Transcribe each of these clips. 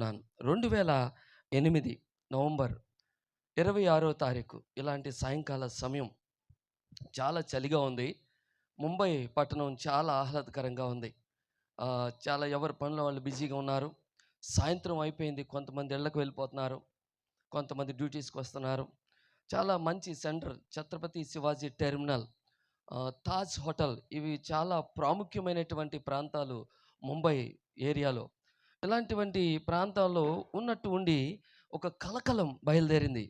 Non 2008 November 26వ తారీఖు ఇలాంటి సాయంకాల సమయం చాలా చలిగా ఉంది. ముంబై పట్టణం చాలా ఆహ్లాదకరంగా ఉంది. చాలా ఎవరి పనిలో వాళ్ళు బిజీగా ఉన్నారు. సాయంత్రం అయిపోయింది. కొంతమంది ఇళ్ళకి వెళ్ళిపోతున్నారు. కొంతమంది డ్యూటీస్‌కి వస్తున్నారు. చాలా మంచి centre Chhatrapati Shivaji terminal, Taj hotel ఇవి చాలా ప్రాముఖ్యమైనటువంటి ప్రాంతాలు ముంబై ఏరియాలో. ఇలాంటివంటి ప్రాంతాల్లో ఉన్నట్టు ఉండి ఒక కలకలం బయలుదేరింది.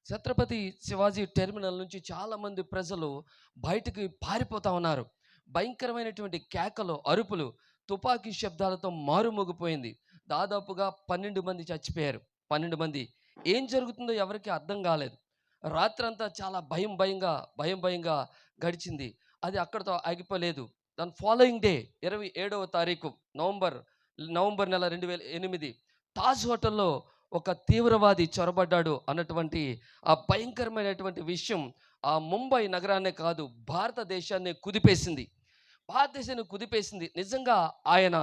ఛత్రపతి శివాజీ టెర్మినల్ నుంచి చాలామంది ప్రజలు బయటికి పారిపోతా ఉన్నారు. భయంకరమైనటువంటి కేకలు, అరుపులు, తుపాకీ శబ్దాలతో మారుమోగిపోయింది. దాదాపుగా 12 మంది చచ్చిపోయారు. 12 మంది. ఏం జరుగుతుందో ఎవరికీ అర్థం కాలేదు. రాత్రంతా చాలా భయంగా గడిచింది. అది అక్కడితో ఆగిపోలేదు. దాని ఫాలోయింగ్ డే 27వ తారీఖు నవంబర్ నెల 2008 తాజ్ హోటల్లో ఒక తీవ్రవాది చొరబడ్డాడు అన్నటువంటి ఆ భయంకరమైనటువంటి విషయం ఆ ముంబై నగరాన్నే కాదు, భారతదేశాన్ని కుదిపేసింది. నిజంగా ఆయన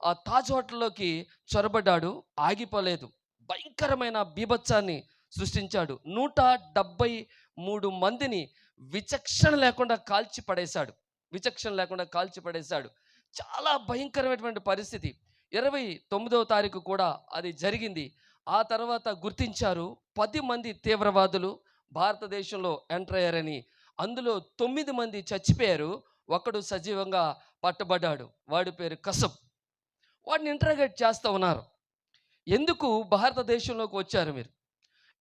ఆ తాజ్ హోటల్లోకి చొరబడ్డాడు, ఆగిపోలేదు. భయంకరమైన బీభత్సాన్ని సృష్టించాడు. 173 మందిని విచక్షణ లేకుండా కాల్చి పడేశాడు. చాలా భయంకరమైనటువంటి పరిస్థితి. 29వ తారీఖు కూడా అది జరిగింది. ఆ తర్వాత గుర్తించారు 10 మంది తీవ్రవాదులు భారతదేశంలో ఎంటర్ అయ్యారని. అందులో 9 మంది చచ్చిపోయారు. ఒకడు సజీవంగా పట్టబడ్డాడు. వాడి పేరు కసబ్. వాడిని ఇంటరాగేట్ చేస్తూ ఉన్నారు. ఎందుకు భారతదేశంలోకి వచ్చారు మీరు?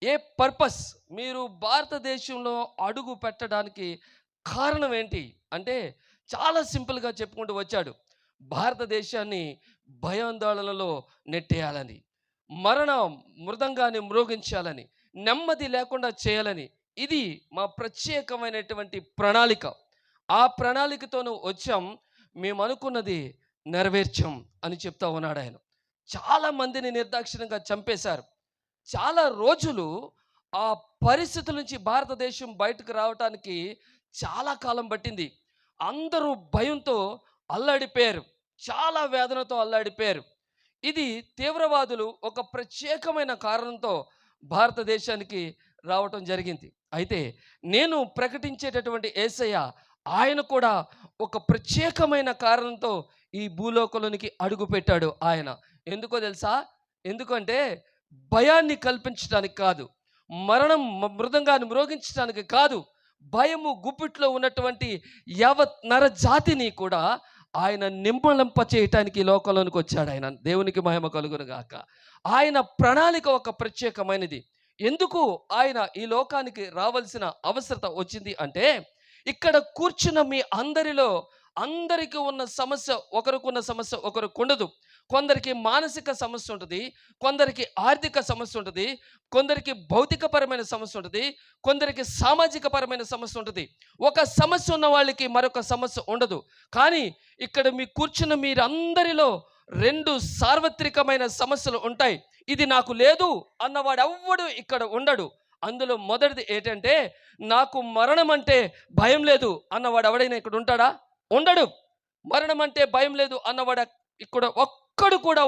ఏ పర్పస్? మీరు భారతదేశంలో అడుగు పెట్టడానికి కారణం ఏంటి అంటే చాలా సింపుల్గా చెప్పుకుంటూ వచ్చాడు. భారతదేశాన్ని భయాందోళనలో నెట్టేయాలని, మరణ మృదంగాన్ని మ్రోగించాలని, నెమ్మది లేకుండా చేయాలని, ఇది మా ప్రత్యేకమైనటువంటి ప్రణాళిక. ఆ ప్రణాళికతోనూ వచ్చాం, మేము అనుకున్నది నెరవేర్చాం అని చెప్తా ఉన్నాడు ఆయన. చాలా మందిని నిర్దాక్షిణ్యంగా చంపేశారు. చాలా రోజులు ఆ పరిస్థితుల నుంచి భారతదేశం బయటకు రావటానికి చాలా కాలం పట్టింది. అందరూ భయంతో అల్లాడిపోయారు, చాలా వేదనతో అల్లాడిపోయారు. ఇది తీవ్రవాదులు ఒక ప్రత్యేకమైన కారణంతో భారతదేశానికి రావటం జరిగింది. అయితే నేను ప్రకటించేటటువంటి యేసయ్య, ఆయన కూడా ఒక ప్రత్యేకమైన కారణంతో ఈ భూలోకంలోనికి అడుగుపెట్టాడు. ఆయన ఎందుకో తెలుసా? ఎందుకంటే భయాన్ని కల్పించడానికి కాదు, మరణం మృదంగాన్ని మ్రోగించడానికి కాదు, భయము గుప్పిట్లో ఉన్నటువంటి యావత్ నరజాతిని కూడా ఆయన నిమ్మళంప చేయటానికి ఈ లోకంలోనికి వచ్చాడు. ఆయన దేవునికి మహిమ కలుగును గాక. ఆయన ప్రణాళిక ఒక ప్రత్యేకమైనది. ఎందుకు ఆయన ఈ లోకానికి రావాల్సిన అవసరత వచ్చింది అంటే, ఇక్కడ కూర్చున్న మీ అందరికీ ఉన్న సమస్య ఒకరికున్న సమస్య ఒకరికి ఉండదు. కొందరికి మానసిక సమస్య ఉంటుంది, కొందరికి ఆర్థిక సమస్య ఉంటుంది, కొందరికి భౌతికపరమైన సమస్య ఉంటుంది, కొందరికి సామాజిక పరమైన సమస్య ఉంటుంది. ఒక సమస్య ఉన్న వాళ్ళకి మరొక సమస్య ఉండదు. కానీ ఇక్కడ మీ కూర్చున్న మీరందరిలో 2 సార్వత్రికమైన సమస్యలు ఉంటాయి. ఇది నాకు లేదు అన్నవాడు ఎవ్వడు ఇక్కడ ఉండడు. అందులో మొదటిది ఏంటంటే, నాకు మరణం అంటే భయం లేదు అన్నవాడు ఎవడైనా ఇక్కడ ఉంటాడా? ఉండడు. మరణం అంటే భయం లేదు అన్నవాడు ఇక్కడ ఒక్కడు కూడా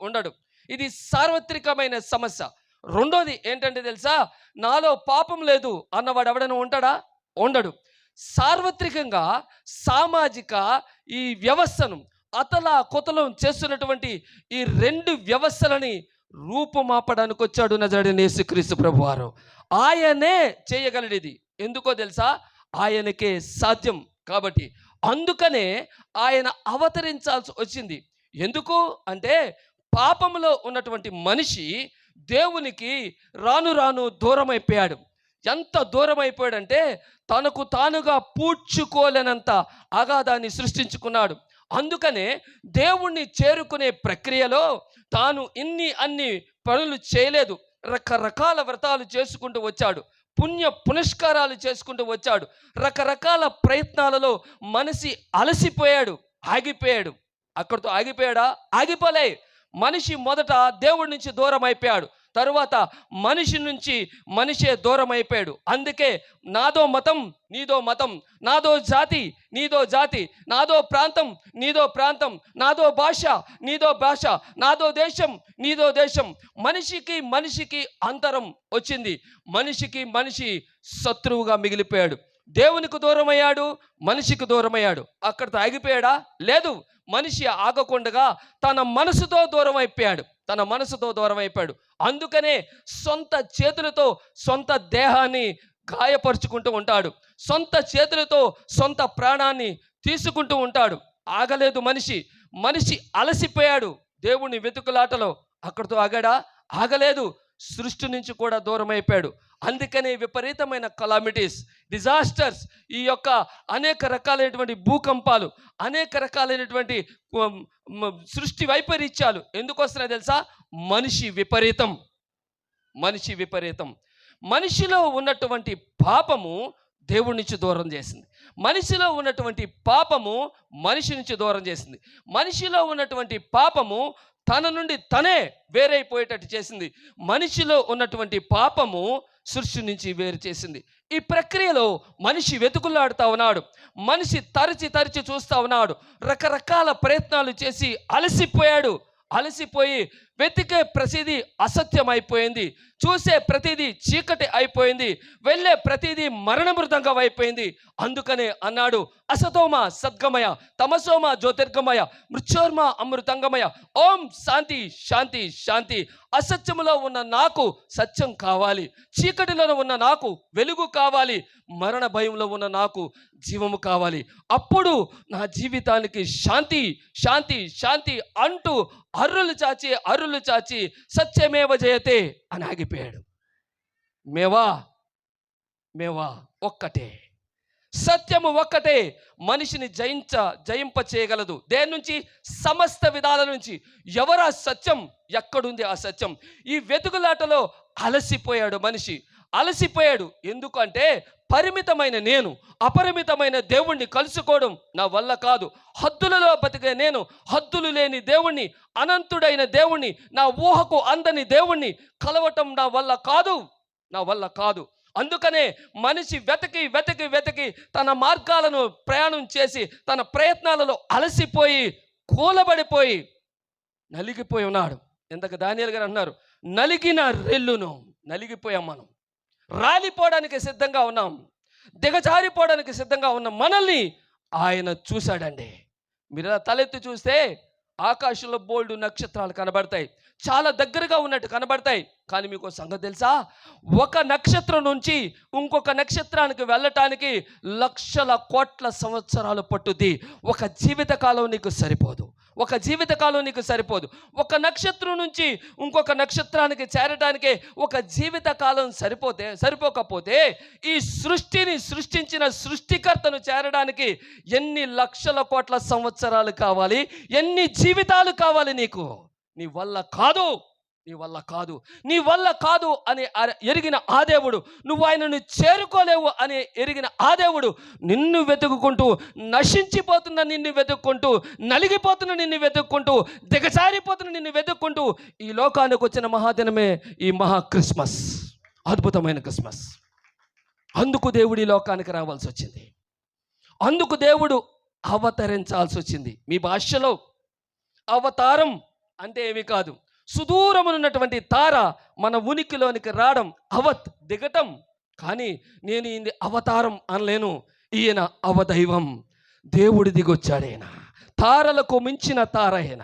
ఉండడు. ఇది సార్వత్రికమైన సమస్య. రెండోది ఏంటంటే తెలుసా? నాలో పాపం లేదు అన్నవాడు ఎవడైనా ఉంటాడా? ఉండడు. సార్వత్రికంగా సామాజిక ఈ వ్యవస్థను అతలాకుతలం చేస్తున్నటువంటి ఈ 2 వ్యవస్థలని రూపుమాపడానికి వచ్చాడు నజరేయుడైన యేసుక్రీస్తు ప్రభువారు. ఆయనే చేయగలడిది. ఎందుకో తెలుసా? ఆయనకే సాధ్యం కాబట్టి. అందుకనే ఆయన అవతరించాల్సి వచ్చింది. ఎందుకు అంటే, పాపంలో ఉన్నటువంటి మనిషి దేవునికి రాను దూరం అయిపోయాడు. ఎంత దూరం అయిపోయాడంటే, తనకు తానుగా పూడ్చుకోలేనంత అగాధాన్ని సృష్టించుకున్నాడు. అందుకనే దేవుణ్ణి చేరుకునే ప్రక్రియలో తాను అన్ని పనులు చేయలేదు. రకరకాల వ్రతాలు చేసుకుంటూ వచ్చాడు, పునస్కారాలు చేసుకుంటూ వచ్చాడు. రకరకాల ప్రయత్నాలలో మనిషి అలసిపోయాడు, ఆగిపోయాడు. అక్కడితో ఆగిపోయాడా? ఆగిపోలే. మనిషి మొదట దేవుడి నుంచి దూరం అయిపోయాడు. తరువాత మనిషి నుంచి మనిషే దూరం అయిపోయాడు. అందుకే నాదో మతం నీదో మతం, నాదో జాతి నీదో జాతి, నాదో ప్రాంతం నీదో ప్రాంతం, నాదో భాష నీదో భాష, నాదో దేశం నీదో దేశం. మనిషికి మనిషికి అంతరం వచ్చింది. మనిషికి మనిషి శత్రువుగా మిగిలిపోయాడు. దేవునికి దూరమయ్యాడు, మనిషికి దూరమయ్యాడు. అక్కడితో ఆగిపోయాడా? లేదు. మనిషి ఆగకుండగా తన మనసుతో దూరం అయిపోయాడు, తన మనసుతో దూరం అయిపోయాడు. అందుకనే సొంత చేతులతో సొంత దేహాన్ని గాయపరుచుకుంటూ ఉంటాడు, సొంత చేతులతో సొంత ప్రాణాన్ని తీసుకుంటూ ఉంటాడు. ఆగలేదు మనిషి. మనిషి అలసిపోయాడు దేవుని వెతుకులాటలో. అక్కడితో ఆగాడా? ఆగలేదు. సృష్టి నుంచి కూడా దూరం అయిపోయాడు. అందుకనే విపరీతమైన కలామిటీస్, డిజాస్టర్స్, ఈ యొక్క అనేక రకాలైనటువంటి భూకంపాలు, అనేక రకాలైనటువంటి సృష్టి వైపరీత్యాలు ఎందుకు వస్తున్నాయి తెలుసా? మనిషి విపరీతం. మనిషి విపరీతం. మనిషిలో ఉన్నటువంటి పాపము దేవుడి నుంచి దూరం చేసింది. మనిషిలో ఉన్నటువంటి పాపము మనిషి నుంచి దూరం చేసింది. మనిషిలో ఉన్నటువంటి పాపము తన నుండి తనే వేరైపోయేటట్టు చేసింది. మనిషిలో ఉన్నటువంటి పాపము సృష్టి నుంచి వేరు చేసింది. ఈ ప్రక్రియలో మనిషి వెతుకులాడుతూ ఉన్నాడు. మనిషి తరచి చూస్తూ ఉన్నాడు. రకరకాల ప్రయత్నాలు చేసి అలసిపోయాడు. అలసిపోయి వెతికే ప్రతిదీ అసత్యం అయిపోయింది, చూసే ప్రతిదీ చీకటి అయిపోయింది, వెళ్ళే ప్రతిదీ మరణ మృదంగం అయిపోయింది. అందుకనే అన్నాడు, అసతోమ సద్గమయ, తమసోమ జ్యోతిర్గమయ, మృత్యోర్మ అమృతంగమయ, ఓం శాంతి శాంతి శాంతి. అసత్యములో ఉన్న నాకు సత్యం కావాలి, చీకటిలో ఉన్న నాకు వెలుగు కావాలి, మరణ భయంలో ఉన్న నాకు జీవము కావాలి. అప్పుడు నా జీవితానికి శాంతి శాంతి శాంతి అంటూ అర్రులు చాచి సత్యమేవ జయతే అని ఆగిపోయాడు. మేవా ఒక్కటే, సత్యము ఒక్కటే మనిషిని జయింప చేయగలదు. దేని నుంచి? సమస్త విధాల నుంచి. ఎవరా సత్యం? ఎక్కడుంది ఆ సత్యం? ఈ వెతుకులాటలో అలసిపోయాడు మనిషి. అలసిపోయాడు. ఎందుకంటే పరిమితమైన నేను అపరిమితమైన దేవుణ్ణి కలుసుకోవడం నా వల్ల కాదు. హద్దులలో బతికే నేను హద్దులు లేని దేవుణ్ణి, అనంతుడైన దేవుణ్ణి, నా ఊహకు అందని దేవుణ్ణి కలవటం నా వల్ల కాదు. అందుకనే మనిషి వెతికి తన మార్గాలను ప్రయాణం చేసి తన ప్రయత్నాలలో అలసిపోయి కూలబడిపోయి నలిగిపోయి ఉన్నాడు. ఇంతకు దానియేలు గారు అన్నారు, నలిగిన రెల్లును. నలిగిపోయాం మనం, రాలిపోవడానికి సిద్ధంగా ఉన్నాం, దిగజారిపోవడానికి సిద్ధంగా ఉన్న మనల్ని ఆయన చూశాడండి. మీరు తలెత్తి చూస్తే ఆకాశంలో బోల్డు నక్షత్రాలు కనబడతాయి, చాలా దగ్గరగా ఉన్నట్టు కనబడతాయి. కానీ మీకు సంగతి తెలుసా? ఒక నక్షత్రం నుంచి ఇంకొక నక్షత్రానికి వెళ్ళటానికి లక్షల కోట్ల సంవత్సరాలు పట్టుద్ది. ఒక జీవితకాలం నీకు సరిపోదు. ఒక నక్షత్రం నుంచి ఇంకొక నక్షత్రానికి చేరటానికే ఒక జీవితకాలం సరిపోకపోతే ఈ సృష్టిని సృష్టించిన సృష్టికర్తను చేరడానికి ఎన్ని లక్షల కోట్ల సంవత్సరాలు కావాలి, ఎన్ని జీవితాలు కావాలి నీకు? నీ వల్ల కాదు అని ఎరిగిన ఆ దేవుడు, నువ్వు ఆయనను చేరుకోలేవు అని ఎరిగిన ఆ దేవుడు నిన్ను వెతుక్కుంటూ, నశించిపోతున్న నిన్ను వెతుక్కుంటూ, నలిగిపోతున్న నిన్ను వెతుక్కుంటూ, దిగజారిపోతున్న నిన్ను వెతుక్కుంటూ ఈ లోకానికి వచ్చిన మహాదినమే ఈ మహా క్రిస్మస్, అద్భుతమైన క్రిస్మస్. అందుకు దేవుడు ఈ లోకానికి రావాల్సి వచ్చింది. అందుకు దేవుడు అవతరించాల్సి వచ్చింది. మీ భాషలో అవతారం అంటే ఏమీ కాదు, సుదూరమునున్నటువంటి తార మన ఉనికిలోనికి రావడం, దిగటం. కానీ నేను ఈయన అవతారం అనలేను, ఈయన అవదైవం. దేవుడి దిగొచ్చాడైన, తారలకు మించిన తార అయిన,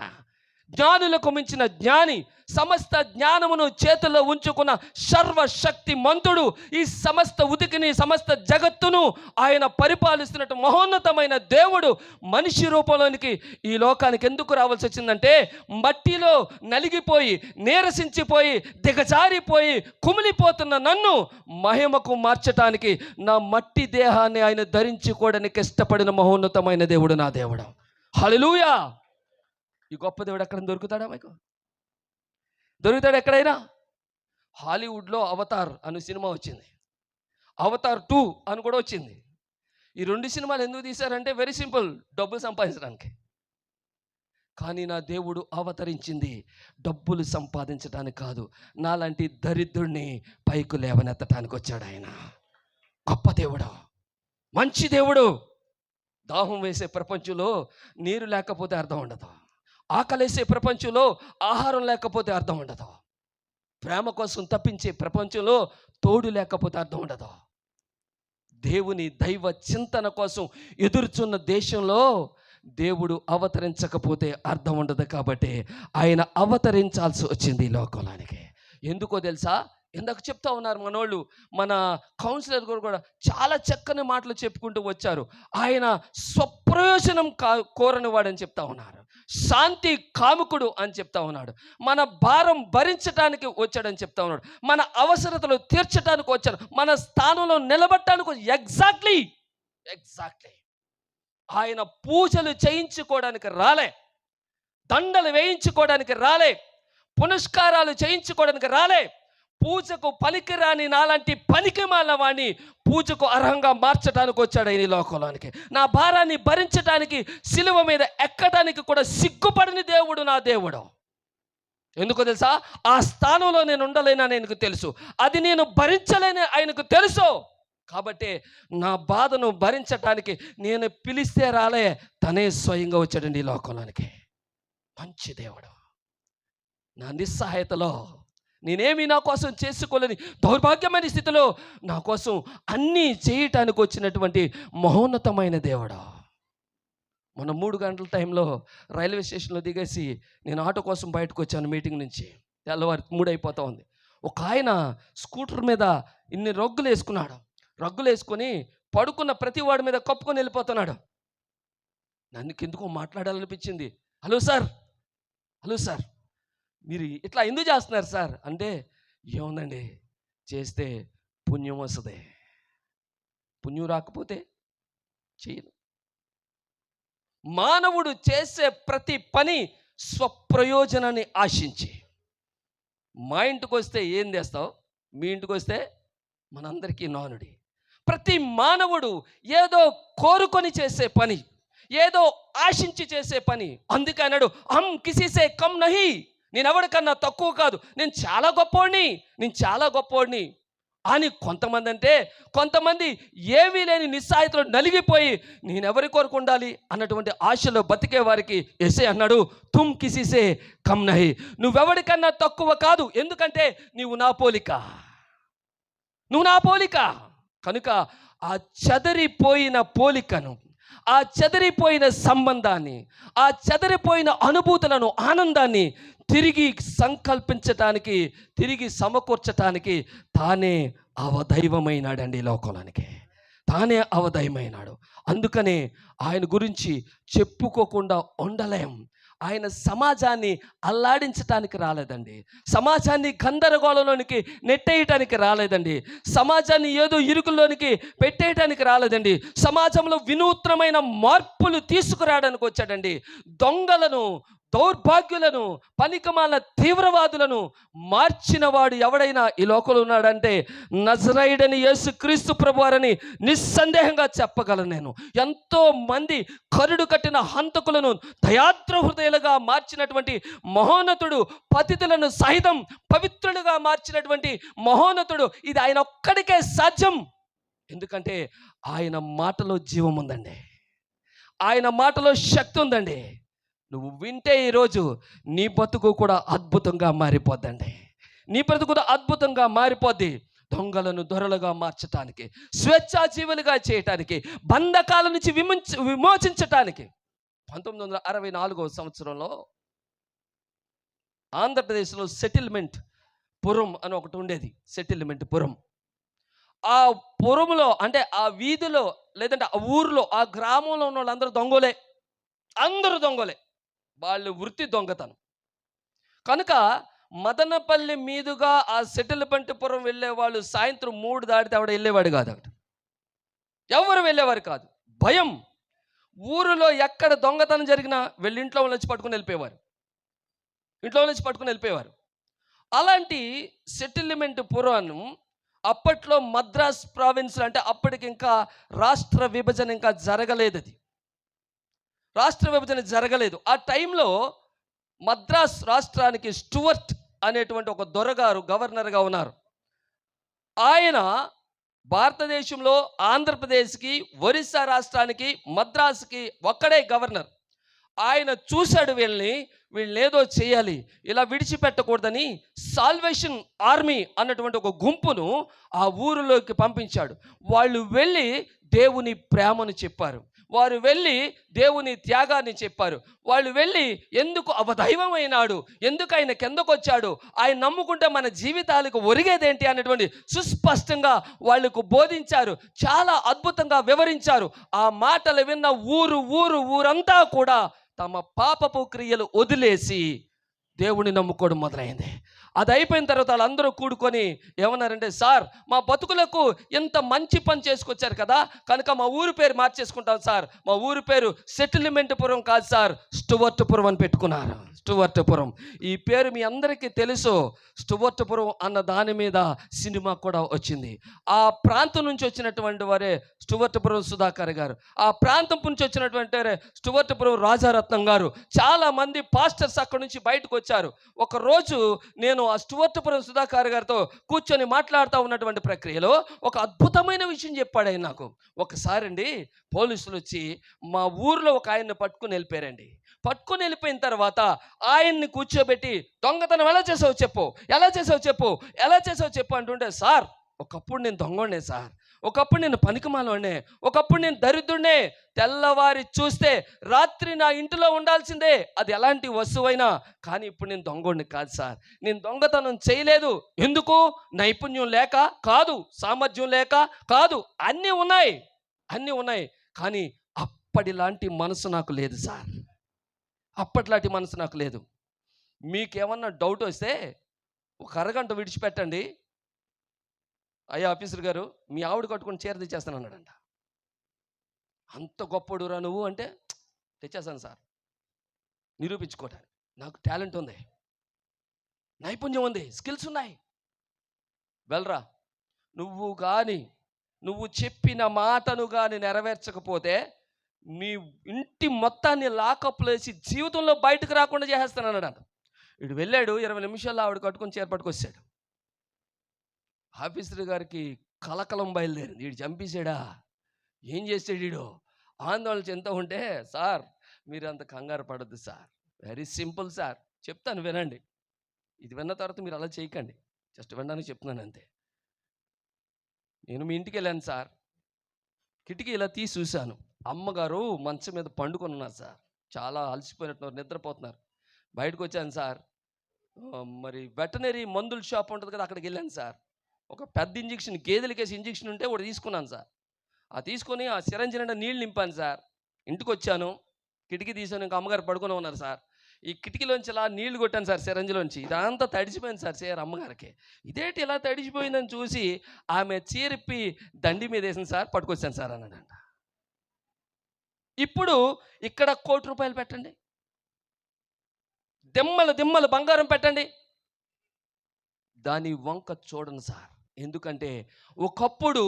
జ్ఞానులకు మించిన జ్ఞాని, సమస్త జ్ఞానమును చేతుల్లో ఉంచుకున్న సర్వశక్తి మంతుడు, ఈ సమస్త ఉతికిని సమస్త జగత్తును ఆయన పరిపాలిస్తున్నట్టు మహోన్నతమైన దేవుడు మనిషి రూపంలోనికి ఈ లోకానికి ఎందుకు రావాల్సి వచ్చిందంటే, మట్టిలో నలిగిపోయి, నీరసించిపోయి, దిగజారిపోయి, కుమిలిపోతున్న నన్ను మహిమకు మార్చటానికి నా మట్టి దేహాన్ని ఆయన ధరించుకోవడానికి ఇష్టపడిన మహోన్నతమైన దేవుడు నా దేవుడు. హల్లెలూయా. ఈ గొప్ప దేవుడు ఎక్కడ దొరుకుతాడా? మీకు దొరుకుతాడు ఎక్కడైనా? హాలీవుడ్లో అవతార్ అనే సినిమా వచ్చింది, అవతార్ 2 అని కూడా వచ్చింది. ఈ 2 సినిమాలు ఎందుకు తీశారంటే వెరీ సింపుల్, డబ్బులు సంపాదించడానికి. కానీ నా దేవుడు అవతరించింది డబ్బులు సంపాదించడానికి కాదు, నాలాంటి దరిద్రుడిని పైకి లేవనెత్తడానికి వచ్చాడు ఆయన. గొప్ప దేవుడు, మంచి దేవుడు. దాహం వేసే ప్రపంచంలో నీరు లేకపోతే అర్థం ఉండదు. ఆకలేసే ప్రపంచంలో ఆహారం లేకపోతే అర్థం ఉండదు. ప్రేమ కోసం తప్పించే ప్రపంచంలో తోడు లేకపోతే అర్థం ఉండదు. దేవుని దైవ చింతన కోసం ఎదురుచున్న దేశంలో దేవుడు అవతరించకపోతే అర్థం ఉండదు. కాబట్టి ఆయన అవతరించాల్సి వచ్చింది ఈ లోకంలోనికి. ఎందుకో తెలుసా? ఎందుకు చెప్తా ఉన్నారు మనోళ్ళు, మన కౌన్సిలర్ కూడా చాలా చక్కని మాటలు చెప్పుకుంటూ వచ్చారు. ఆయన స్వప్రయోజనం కోరని వాడని చెప్తా ఉన్నారు, శాంతి కాముకుడు అని చెప్తా ఉన్నాడు, మన భారం భరించడానికి వచ్చాడని చెప్తా ఉన్నాడు, మన అవసరతలు తీర్చడానికి వచ్చాడు, మన స్థానంలో నిలబడటానికి. ఎగ్జాక్ట్లీ ఆయన పూజలు చేయించుకోవడానికి రాలే, దండలు వేయించుకోవడానికి రాలే, పునస్కారాలు చేయించుకోవడానికి రాలే. పూజకు పనికిరాని నాలాంటి పనికిమాలిన వాడిని పూజకు అర్హంగా మార్చడానికి వచ్చాడు ఈ లోకంలోనికి. నా భారాన్ని భరించడానికి, సిలువ మీద ఎక్కడానికి కూడా సిగ్గుపడని దేవుడు నా దేవుడు. ఎందుకో తెలుసా? ఆ స్థానంలో నేను ఉండలేనని ఆయనకు తెలుసు, అది నేను భరించలేని ఆయనకు తెలుసు. కాబట్టి నా బాధను భరించటానికి నేను పిలిస్తే రాలే, తనే స్వయంగా వచ్చాడండి ఈ లోకంలోనికి. మంచి దేవుడు. నా నిస్సహాయతలో నేనేమి నా కోసం చేసుకోలేని దౌర్భాగ్యమైన స్థితిలో నా కోసం అన్నీ చేయటానికి వచ్చినటువంటి మహోన్నతమైన దేవుడు. మొన్న 3 గంటల టైంలో రైల్వే స్టేషన్లో దిగేసి నేను ఆటో కోసం బయటకు వచ్చాను మీటింగ్ నుంచి. తెల్లవారి 3 అయిపోతూ ఉంది. ఒక ఆయన స్కూటర్ మీద ఇన్ని రగ్గులు వేసుకున్నాడు. రగ్గులు వేసుకొని పడుకున్న ప్రతి వాడి మీద కప్పుకొని వెళ్ళిపోతున్నాడు. నన్ను కిందకో మాట్లాడాలనిపించింది. హలో సార్ మీరు ఇట్లా ఎందుకు చేస్తున్నారు సార్ అంటే, ఏముందండి, చేస్తే పుణ్యం వస్తుంది, పుణ్యం రాకపోతే చేయను. మానవుడు చేసే ప్రతి పని స్వప్రయోజనాన్ని ఆశించి. మా ఇంటికి వస్తే ఏం చేస్తావు, మీ ఇంటికి వస్తే మనందరికీ నానుడి. ప్రతి మానవుడు ఏదో కోరుకొని చేసే పని, ఏదో ఆశించి చేసే పని. అందుకే అన్నాడు, హమ్ కిసీసే కమ్ నహీ, నేను ఎవరికన్నా తక్కువ కాదు, నేను చాలా గొప్పోడిని అని కొంతమంది ఏమీ లేని నిస్సాయితలో నలిగిపోయి నేనెవరి కొరకు ఉండాలి అన్నటువంటి ఆశలో బతికే వారికి యేసయ్య అన్నాడు, తుమ్ కిసీసే కమ్ నహీ, నువ్వెవరికన్నా తక్కువ కాదు, ఎందుకంటే నువ్వు నా పోలిక. కనుక ఆ చెదరిపోయిన పోలికను, ఆ చెదరిపోయిన సంబంధాన్ని, ఆ చెదరిపోయిన అనుభూతులను, ఆనందాన్ని తిరిగి సంకల్పించటానికి, తిరిగి సమకూర్చటానికి తానే అవదైవమైనాడండి లోకంలోనికి. తానే అవదైవమైనాడు. అందుకనే ఆయన గురించి చెప్పుకోకుండా ఉండలేం. ఆయన సమాజాన్ని అల్లాడించటానికి రాలేదండి, సమాజాన్ని గందరగోళంలోనికి నెట్టేయటానికి రాలేదండి, సమాజాన్ని ఏదో ఇరుకుల్లోనికి పెట్టేయటానికి రాలేదండి, సమాజంలో వినూత్నమైన మార్పులు తీసుకురావడానికి వచ్చాడండి. దొంగలను, దౌర్భాగ్యులను, పనికిమాలిన తీవ్రవాదులను మార్చిన వాడు ఎవడైనా ఈ లోకంలో ఉన్నాడంటే నజరేయుడైన యేసుక్రీస్తు ప్రభువారని నిస్సందేహంగా చెప్పగలను నేను. ఎంతో మంది కరుడు కట్టిన హంతకులను దయాద్ర హృదయాలుగా మార్చినటువంటి మహోన్నతుడు, పతితులను సహితం పవిత్రులుగా మార్చినటువంటి మహోన్నతుడు. ఇది ఆయన ఒక్కడికే సాధ్యం. ఎందుకంటే ఆయన మాటలో జీవం ఉందండి, ఆయన మాటలో శక్తి ఉందండి. నువ్వు వింటే ఈరోజు నీ బతుకు కూడా అద్భుతంగా మారిపోద్దండి, నీ బ్రతుకు కూడా అద్భుతంగా మారిపోద్ది. దొంగలను దొరలుగా మార్చటానికి, స్వేచ్ఛాజీవులుగా చేయటానికి, బంధకాల నుంచి విమోచించటానికి. 1964 సంవత్సరంలో ఆంధ్రప్రదేశ్లో సెటిల్మెంట్ పురం అని ఒకటి ఉండేది. సెటిల్మెంట్ పురం. ఆ పురంలో అంటే ఆ వీధిలో లేదంటే ఆ ఊరిలో ఆ గ్రామంలో ఉన్న వాళ్ళందరూ దొంగలే, అందరూ దొంగలే. వాళ్ళు వృత్తి దొంగతనం. కనుక మదనపల్లి మీదుగా ఆ సెటిల్మెంట్ పురం వెళ్ళేవాళ్ళు సాయంత్రం 3 దాటితే ఆవిడ వెళ్ళేవాడు కాదు, అక్కడ ఎవరు వెళ్ళేవారు కాదు. భయం. ఊరిలో ఎక్కడ దొంగతనం జరిగినా వెళ్ళి ఇంట్లో నుంచి పట్టుకుని వెళ్ళిపోయేవారు. అలాంటి సెటిల్మెంట్ పురాన్ని అప్పట్లో మద్రాస్ ప్రావిన్స్, అంటే అప్పటికి ఇంకా రాష్ట్ర విభజన ఇంకా జరగలేదు. అది రాష్ట్ర విభజన జరగలేదు. ఆ టైంలో మద్రాస్ రాష్ట్రానికి స్టూవర్ట్ అనేటువంటి ఒక దొరగారు గవర్నర్గా ఉన్నారు. ఆయన భారతదేశంలో ఆంధ్రప్రదేశ్కి, ఒరిస్సా రాష్ట్రానికి, మద్రాసుకి ఒక్కడే గవర్నర్. ఆయన చూశాడు వీళ్ళని ఏదో చేయాలి, ఇలా విడిచిపెట్టకూడదని సాల్వేషన్ ఆర్మీ అన్నటువంటి ఒక గుంపును ఆ ఊరిలోకి పంపించాడు. వాళ్ళు వెళ్ళి దేవుని ప్రేమను చెప్పారు. వారు వెళ్ళి దేవుని త్యాగాన్ని చెప్పారు. వాళ్ళు వెళ్ళి ఎందుకు అవదైవమైనాడు, ఎందుకు ఆయన కిందకు వచ్చాడు, ఆయన నమ్ముకుంటే మన జీవితాలకు ఒరిగేదేంటి అన్నటువంటి సుస్పష్టంగా వాళ్ళకు బోధించారు. చాలా అద్భుతంగా వివరించారు. ఆ మాటలు విన్న ఊరంతా కూడా తమ పాపపు క్రియలు వదిలేసి దేవుని నమ్ముకోవడం మొదలైంది. అది అయిపోయిన తర్వాత వాళ్ళందరూ కూడుకొని ఏమన్నారంటే, సార్ మా బతుకులకు ఎంత మంచి పని చేసుకొచ్చారు కదా, కనుక మా ఊరు పేరు మార్చేసుకుంటాం సార్. మా ఊరు పేరు సెటిల్మెంట్పురం కాదు సార్, స్టూవర్ట్పురం అని పెట్టుకున్నారు. స్టూవర్ట్పురం ఈ పేరు మీ అందరికీ తెలుసు. స్టూవర్ట్పురం అన్న దాని మీద సినిమా కూడా వచ్చింది. ఆ ప్రాంతం నుంచి వచ్చినటువంటి వారే స్టూవర్ట్పురం సుధాకర్ గారు, ఆ ప్రాంతం నుంచి వచ్చినటువంటి వారే స్టూవర్ట్పురం రాజారత్నం గారు. చాలామంది పాస్టర్స్ అక్కడి నుంచి బయటకు వచ్చారు. ఒకరోజు నేను ఆ స్టూవర్ట్పురం సుధాకర్ గారితో కూర్చొని మాట్లాడుతూ ఉన్నటువంటి ప్రక్రియలో ఒక అద్భుతమైన విషయం చెప్పాడు ఆయన నాకు. ఒకసారి అండి పోలీసులు వచ్చి మా ఊర్లో ఒక ఆయన్ని పట్టుకుని వెళ్ళిపోయారండి. పట్టుకుని వెళ్ళిపోయిన తర్వాత ఆయన్ని కూర్చోబెట్టి దొంగతనం ఎలా చేసావు చెప్పు, ఎలా చేసావు చెప్పు అంటుంటే, సార్ ఒకప్పుడు నేను దొంగనే సార్, ఒకప్పుడు నేను పనికిమాలోనే, ఒకప్పుడు నేను దరిద్రుడినే, తెల్లవారి చూస్తే రాత్రి నా ఇంటిలో ఉండాల్సిందే, అది ఎలాంటి వస్తువైనా, కానీ ఇప్పుడు నేను దొంగోడిని కాదు సార్, నేను దొంగతనం చేయలేదు. ఎందుకు? నైపుణ్యం లేక కాదు, సామర్థ్యం లేక కాదు, అన్నీ ఉన్నాయి, కానీ అప్పటిలాంటి మనసు నాకు లేదు సార్, అప్పట్లాంటి మనసు నాకు లేదు. మీకేమన్నా డౌట్ వస్తే ఒక అరగంట విడిచిపెట్టండి, అయ్యా ఆఫీసర్ గారు మీ ఆవిడ కట్టుకొని చీర తెచ్చేస్తాను అన్నాడంట. అంత గొప్పడురా నువ్వు అంటే, తెచ్చేస్తాను సార్ నిరూపించుకోవటానికి, నాకు టాలెంట్ ఉంది, నైపుణ్యం ఉంది, స్కిల్స్ ఉన్నాయి, వెళ్ళరా. నువ్వు చెప్పిన మాటను కానీ నెరవేర్చకపోతే నీ ఇంటి మొత్తాన్ని లాకప్లో వేసి జీవితంలో బయటకు రాకుండా చేసేస్తాను అన్నాడు. వీడు వెళ్ళాడు, 20 నిమిషాల్లో ఆవిడ కట్టుకొని చేపట్టుకొచ్చాడు. ఆఫీసర్ గారికి కలకలం బయలుదేరింది, వీడు చంపేశాడా, ఏం చేసాడు వీడు, ఆందోళన చెందుతూ ఉంటే, సార్ మీరు అంత కంగారు పడద్దు సార్, వెరీ సింపుల్ సార్, చెప్తాను వినండి. ఇది విన్న తర్వాత మీరు అలా చేయకండి, జస్ట్ వినడానికి చెప్తున్నాను అంతే. నేను మీ ఇంటికి వెళ్ళాను సార్, కిటికీ ఇలా తీసి చూశాను, అమ్మగారు మంచం మీద పండుకొని ఉన్నారు సార్, చాలా అలసిపోయినట్టున్నారు, నిద్రపోతున్నారు. బయటకు వచ్చాను సార్, మరి వెటనరీ మందుల షాప్ ఉంటుంది కదా, అక్కడికి వెళ్ళాను సార్. ఒక పెద్ద ఇంజక్షన్, గేదెలకేసి ఇంజక్షన్ ఉంటే ఒకటి తీసుకున్నాను సార్. తీసుకొని ఆ సిరంజి నిండా నీళ్ళు నింపాను సార్. ఇంటికి వచ్చాను, కిటికీ తీసాను, ఇంకా అమ్మగారు పడుకొని ఉన్నారు సార్. ఈ కిటికీలోంచి ఇలా నీళ్లు కొట్టాను సార్, సిరంజిలోంచి. ఇదంతా తడిచిపోయింది సార్ చీర అమ్మగారికి. ఇదేంటి ఇలా తడిచిపోయిందని చూసి ఆమె చీరిప్పి దండి మీద వేసింది సార్, పట్టుకొచ్చాను సార్ అన్నాడంట. ఇప్పుడు ఇక్కడ ₹1,00,00,000 పెట్టండి, దిమ్మలు బంగారం పెట్టండి, దాని వంక చూడను సార్. ఎందుకంటే ఒకప్పుడు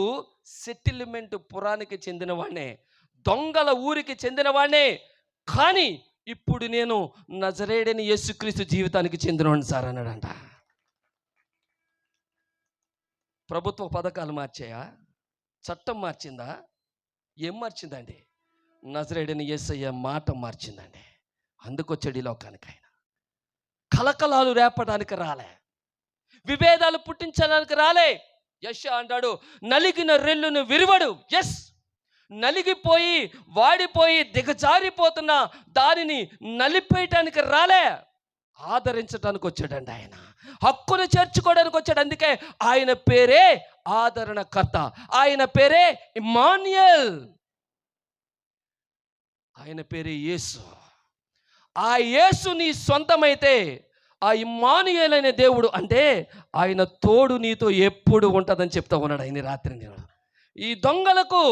సెటిల్మెంట్ పురానికి చెందిన వాడినే, దొంగల ఊరికి చెందిన వాడినే, కానీ ఇప్పుడు నేను నజరేయుడైన యేసుక్రీస్తు జీవితానికి చెందినవాడిని సార్ అన్నాడంట. ప్రభుత్వ పథకాలు మార్చాయా, చట్టం మార్చిందా, ఏం మార్చిందండి? నజరేయుడైన యేసయ్య మాట మార్చిందండి. అందుకొచ్చాడు ఈ లోకానికి ఆయన. కలకలాలు రేపడానికి రాలే, విభేదాలు పుట్టించడానికి రాలే. యెషయా అంటాడు, నలిగిన రెల్లును విరువడు. ఎస్, నలిగిపోయి వాడిపోయి దిగజారిపోతున్న దానిని నలిపేయటానికి రాలే, ఆదరించడానికి వచ్చాడండి ఆయన, హక్కును చేర్చుకోవడానికి వచ్చాడు. అందుకే ఆయన పేరే ఆదరణకర్త, ఆయన పేరే ఇమ్మాన్యుయేల్, ఆయన పేరే యేసు. ఆ యేసు నీ సొంతమైతే, ఆ ఇమ్మానుయేల్ అనే దేవుడు అంటే ఆయన తోడు నీతో ఎప్పుడు ఉంటుందని చెప్తా ఉన్నాడు ఆయన రాత్రి. నేను ఈ దొంగలకు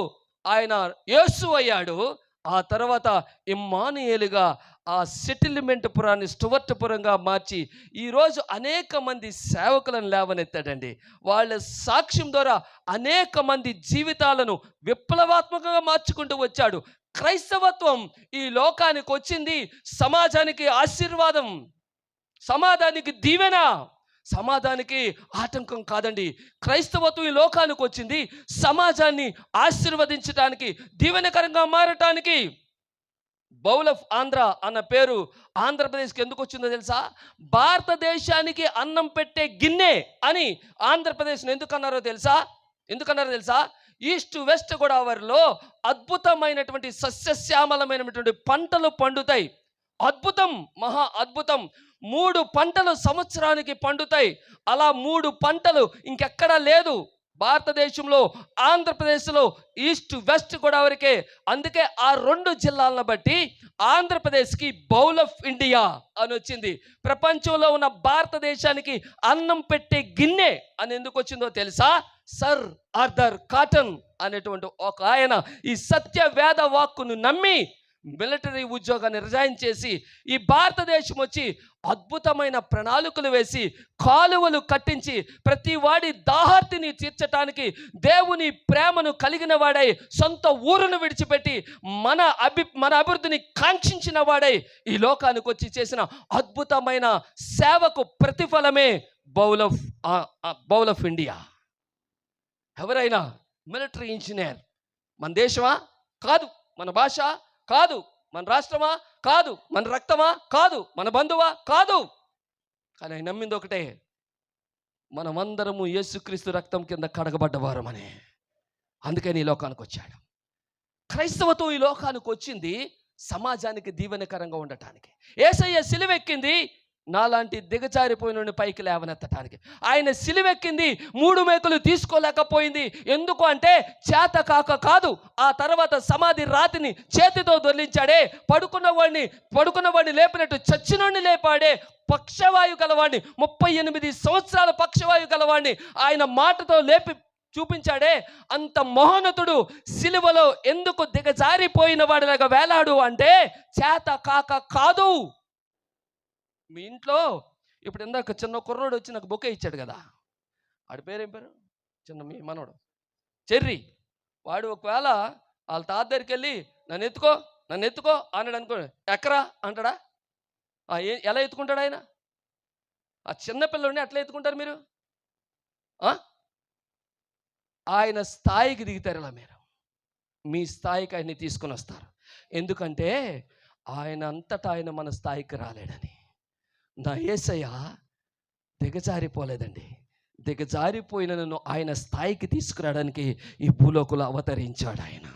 ఆయన యేసు అయ్యాడు, ఆ తర్వాత ఇమ్మానుయేలుగా ఆ సెటిల్మెంట్ పురాన్ని స్టూవర్ట్పురంగా మార్చి ఈరోజు అనేక మంది సేవకులను లేవనెత్తాడండి. వాళ్ళ సాక్ష్యం ద్వారా అనేక మంది జీవితాలను విప్లవాత్మకంగా మార్చుకుంటూ వచ్చాడు. క్రైస్తవత్వం ఈ లోకానికి వచ్చింది సమాజానికి ఆశీర్వాదం, సమాజానికి దీవెన, సమాజానికి ఆటంకం కాదండి. క్రైస్తవత్వం ఈ లోకానికి వచ్చింది సమాజాన్ని ఆశీర్వదించడానికి, దీవెనకరంగా మారటానికి. బౌల్ ఆఫ్ ఆంధ్ర అన్న పేరు ఆంధ్రప్రదేశ్కి ఎందుకు వచ్చిందో తెలుసా? భారతదేశానికి అన్నం పెట్టే గిన్నె అని ఆంధ్రప్రదేశ్ని ఎందుకన్నారో తెలుసా? ఈస్ట్ వెస్ట్ గోదావరిలో అద్భుతమైనటువంటి సస్యశ్యామలమైనటువంటి పంటలు పండుతాయి. అద్భుతం, మహా అద్భుతం. 3 పంటలు సంవత్సరానికి పండుతాయి. అలా 3 పంటలు ఇంకెక్కడా లేదు భారతదేశంలో, ఆంధ్రప్రదేశ్లో, ఈస్ట్ వెస్ట్ గోదావరికే. అందుకే ఆ 2 జిల్లాలను బట్టి ఆంధ్రప్రదేశ్కి బౌల్ ఆఫ్ ఇండియా అని వచ్చింది. ప్రపంచంలో ఉన్న భారతదేశానికి అన్నం పెట్టే గిన్నె అని ఎందుకు వచ్చిందో తెలుసా? సర్ ఆర్థర్ కాటన్ అనేటువంటి ఒక ఆయన ఈ సత్య వేద వాక్కును నమ్మి మిలిటరీ ఉద్యోగాన్ని రిజైన్ చేసి ఈ భారతదేశం వచ్చి అద్భుతమైన ప్రణాళికలు వేసి కాలువలు కట్టించి ప్రతి వాడి దాహార్తిని తీర్చటానికి దేవుని ప్రేమను కలిగిన వాడై సొంత ఊరును విడిచిపెట్టి మన అభివృద్ధిని కాంక్షించిన వాడై ఈ లోకానికి వచ్చి చేసిన అద్భుతమైన సేవకు ప్రతిఫలమే బౌల్ ఆఫ్ ఇండియా. ఎవరైనా మిలిటరీ ఇంజనీర్ మన దేశమా కాదు, మన భాష కాదు, మన రాష్ట్రమా కాదు, మన రక్తమా కాదు, మన బంధువా కాదు, కానీ ఆయన నమ్మింది ఒకటే, మనమందరము యేసుక్రీస్తు రక్తం కింద కడగబడ్డవారమని. అందుకని ఈ లోకానికి వచ్చాడు. క్రైస్తవత్వం ఈ లోకానికి వచ్చింది సమాజానికి దీవెనకరంగా ఉండటానికి. యేసయ్య సిలువెక్కింది నాలాంటి దిగజారిపోయిన పైకి లేవనెత్తటానికి. ఆయన సిలువెక్కింది 3 మేకులు తీసుకోలేకపోయింది. ఎందుకు అంటే చేత కాదు. ఆ తర్వాత సమాధి రాతిని చేతితో దొర్లించాడే, పడుకున్న వాడిని లేపినట్టు చచ్చినోడిని లేపాడే, పక్షవాయు గలవాడిని 38 సంవత్సరాల పక్షవాయు గలవాడిని ఆయన మాటతో లేపి చూపించాడే. అంత మహోన్నతుడు సిలువలో ఎందుకు దిగజారిపోయిన వాడిలాగా వేలాడు అంటే చేత కాదు. మీ ఇంట్లో ఇప్పుడు ఇందాక చిన్న కుర్రోడు వచ్చి నాకు బొకే ఇచ్చాడు కదా, వాడి పేరేం పేరు? మీ మనోడు చెర్రీ. వాడు ఒకవేళ వాళ్ళ తాత దగ్గరికి వెళ్ళి నన్ను ఎత్తుకో అన్నాడు అనుకో, ఎక్కరా అంటాడా? ఎలా ఎత్తుకుంటాడు ఆయన? ఆ చిన్నపిల్లడిని ఎట్లా ఎత్తుకుంటారు మీరు? ఆయన స్థాయికి దిగుతారు. ఇలా మీరు మీ స్థాయికి ఆయన్ని తీసుకొని వస్తారు. ఎందుకంటే ఆయన అంతటా ఆయన మన స్థాయికి రాలేడని. నా యేసయ్య దిగజారిపోలేదండి. దిగజారిపోయిన నన్ను ఆయన స్థాయికి తీసుకురావడానికి ఈ భూలోకంలో అవతరించాడు ఆయన.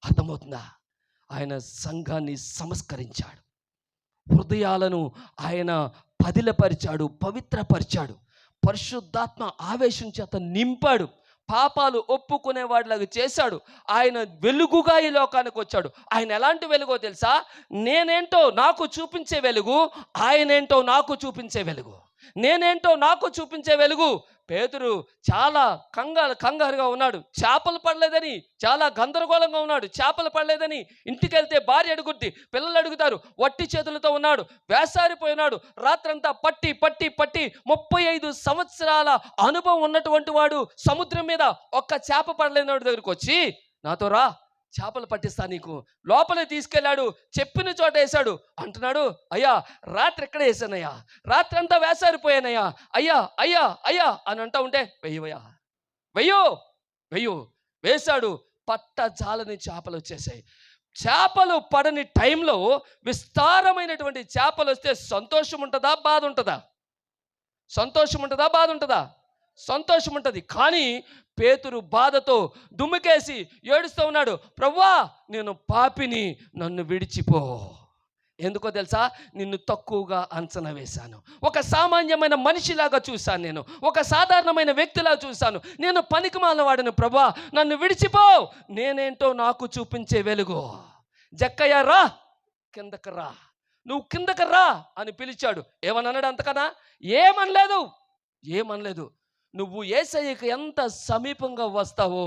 అర్థమవుతుందా? ఆయన సంఘాన్ని సంస్కరించాడు, హృదయాలను ఆయన పదిలపరిచాడు, పవిత్రపరిచాడు, పరిశుద్ధాత్మ ఆవేశం చేత నింపాడు, పాపాలు ఒప్పుకునేవాడిలాగా చేశాడు. ఆయన వెలుగుగా ఈ లోకానికి వచ్చాడు. ఆయన ఎలాంటి వెలుగో తెలుసా? నేనేంటో నాకు చూపించే వెలుగు, ఆయనేంటో నాకు చూపించే వెలుగు. నేనేంటో నాకు చూపించే వెలుగు. పేతురు చాలా కంగారుగా ఉన్నాడు, చేపలు పడలేదని. చాలా గందరగోళంగా ఉన్నాడు, చేపలు పడలేదని. ఇంటికి వెళ్తే భార్య అడుగుద్ది, పిల్లలు అడుగుతారు. వట్టి చేతులతో ఉన్నాడు, వేసారిపోయినాడు. రాత్రంతా పట్టి 35 సంవత్సరాల అనుభవం ఉన్నటువంటి వాడు సముద్రం మీద ఒక్క చేప పడలేని వాడి దగ్గరికి వచ్చి, నాతో రా, చేపలు పట్టిస్తా నీకు. లోపలే తీసుకెళ్ళాడు, చెప్పిన చోట వేశాడు. అంటున్నాడు, అయ్యా రాత్రి ఎక్కడ వేసానయ్యా, రాత్రి అంతా వేసారిపోయానయ్యా, అయ్యా అని అంటా ఉంటే వెయ్యో వేశాడు. పట్ట జాలని చేపలు వచ్చేసాయి. చేపలు పడని టైంలో విస్తారమైనటువంటి చేపలు వస్తే సంతోషం ఉంటుందా, బాధ ఉంటుందా? సంతోషం ఉంటుంది. కానీ పేతురు బాధతో దుమ్ముకేసి ఏడుస్తూ ఉన్నాడు, ప్రభువా నేను పాపిని, నన్ను విడిచిపో. ఎందుకో తెలుసా? నిన్ను తక్కువగా అంచనా వేశాను, ఒక సామాన్యమైన మనిషిలాగా చూశాను, నేను ఒక సాధారణమైన వ్యక్తిలా చూశాను, నేను పనికిమాలిన వాడిని. ప్రభువా నన్ను విడిచిపో, నేనేంటో నాకు చూపించే వెలుగు. జక్కయ్య రా, కిందకి రా, నువ్వు కిందకి రా అని పిలిచాడు. ఏమన్నాడు? అంతకన్నా ఏమనలేదు. నువ్వు యేసయ్యకు ఎంత సమీపంగా వస్తావో